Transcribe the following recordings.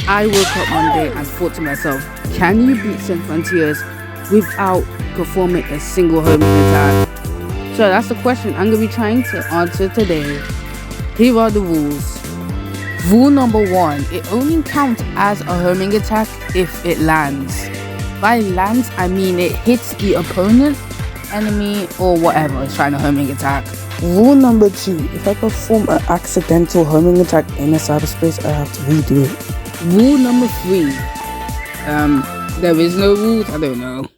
I woke up one day and thought to myself, can you beat St. Frontiers without performing a single homing attack? So that's the question I'm going to be trying to answer today. Here are the rules. Rule number 1, it only counts as a homing attack if it lands. By lands, I mean it hits the opponent, enemy, or whatever is trying to homing attack. Rule number 2, if I perform an accidental homing attack in a cyberspace, I have to redo it. Rule number 3, there is no rules, I don't know.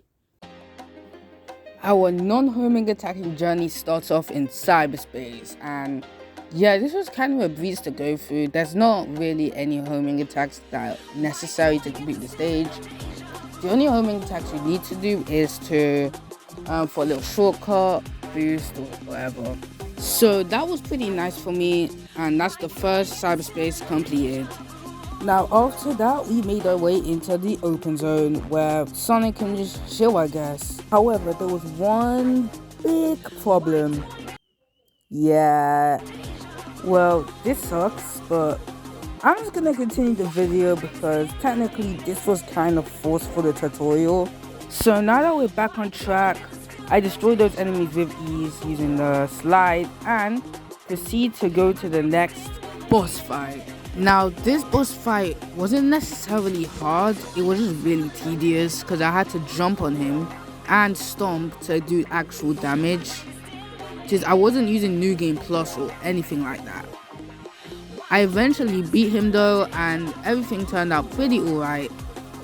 Our non-homing attacking journey starts off in cyberspace, and yeah, this was kind of a breeze to go through. There's not really any homing attacks that are necessary to complete the stage. The only homing attacks you need to do is to for a little shortcut, boost, or whatever. So that was pretty nice for me, and that's the first cyberspace completed. Now after that, we made our way into the open zone where Sonic can just chill, I guess. However, there was one big problem. Yeah, well, this sucks, but I'm just gonna continue the video because technically this was kind of forced for the tutorial. So now that we're back on track, I destroyed those enemies with ease using the slide and proceed to go to the next boss fight. Now this boss fight wasn't necessarily hard, it was just really tedious because I had to jump on him and stomp to do actual damage. Because I wasn't using New Game Plus or anything like that. I eventually beat him though, and everything turned out pretty alright.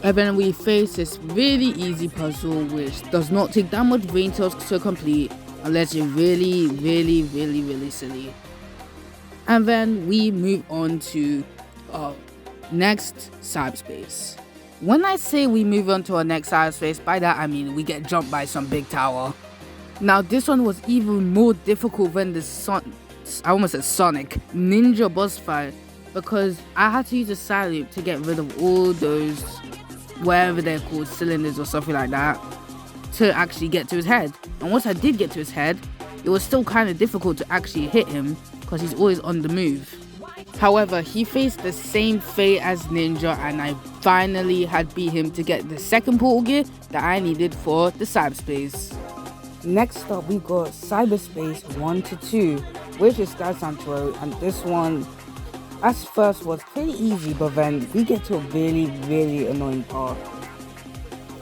And then we faced this really easy puzzle which does not take that much brain cells to complete unless you're really silly. And then we move on to next cyberspace. When I say we move on to our next cyberspace, by that I mean we get jumped by some big tower. Now this one was even more difficult than the Sonic Ninja boss fight because I had to use a side loop to get rid of all those, whatever they're called, cylinders or something like that, to actually get to his head. And once I did get to his head, it was still kind of difficult to actually hit him because he's always on the move. However, he faced the same fate as Ninja, and I finally had beat him to get the second portal gear that I needed for the cyberspace. Next up, we got cyberspace 1 to 2, which is Sky Sanctuary, and this one at first was pretty easy, but then we get to a really annoying part.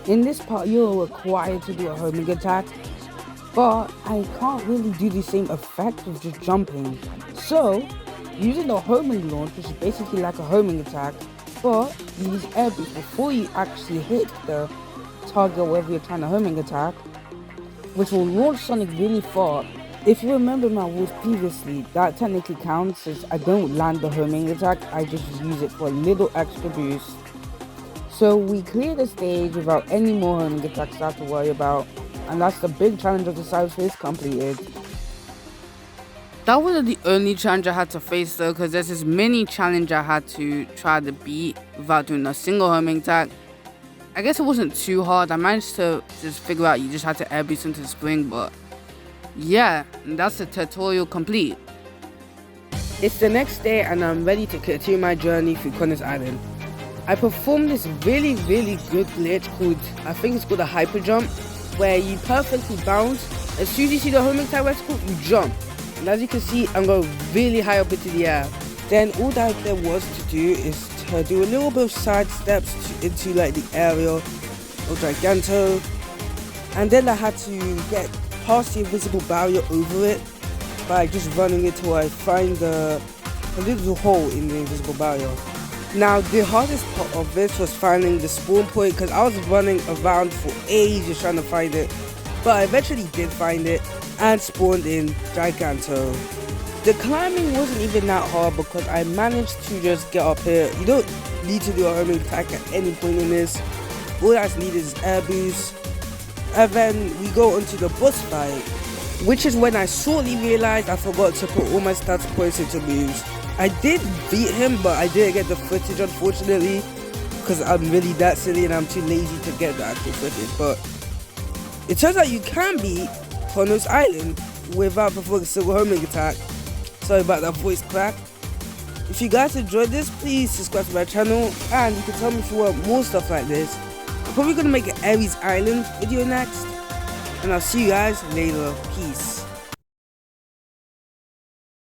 In this part, you're required to do a homing attack, but I can't really do the same effect with just jumping. So, using the homing launch, which is basically like a homing attack, but you use air boost before you actually hit the target wherever you're trying to homing attack, which will launch Sonic really far. If you remember my rules previously, that technically counts as I don't land the homing attack, I just use it for a little extra boost. So we clear the stage without any more homing attacks to have to worry about, and that's the big challenge of the cyberspace completed. That wasn't the only challenge I had to face though, because there's this mini challenge I had to try to beat without doing a single homing attack. I guess it wasn't too hard, I managed to just figure out you just had to air boost into the spring, but yeah, that's the tutorial complete. It's the next day and I'm ready to continue my journey through Conner's Island. I performed this really good glitch called, I think it's called a hyper jump, where you perfectly bounce. As soon as you see the homing attack vertical, you jump. And as you can see, I'm going really high up into the air. Then all that there was to do is to do a little bit of side steps into like the area of Giganto. And then I had to get past the invisible barrier over it by just running it till I find a little hole in the invisible barrier. Now the hardest part of this was finding the spawn point because I was running around for ages trying to find it, but I eventually did find it and spawned in Giganto. The climbing wasn't even that hard because I managed to just get up here. You don't need to do a homing attack at any point in this. All that's needed is air boost. And then we go onto the boss fight, which is when I shortly realized I forgot to put all my stats points into moves. I did beat him, but I didn't get the footage unfortunately because I'm really that silly and I'm too lazy to get the actual footage. But it turns out you can beat Conner's Island without performing a single homing attack. Sorry about that voice crack. If you guys enjoyed this, please subscribe to my channel, and you can tell me if you want more stuff like this. I'm probably gonna make an Ares Island video next, and I'll see you guys later. Peace.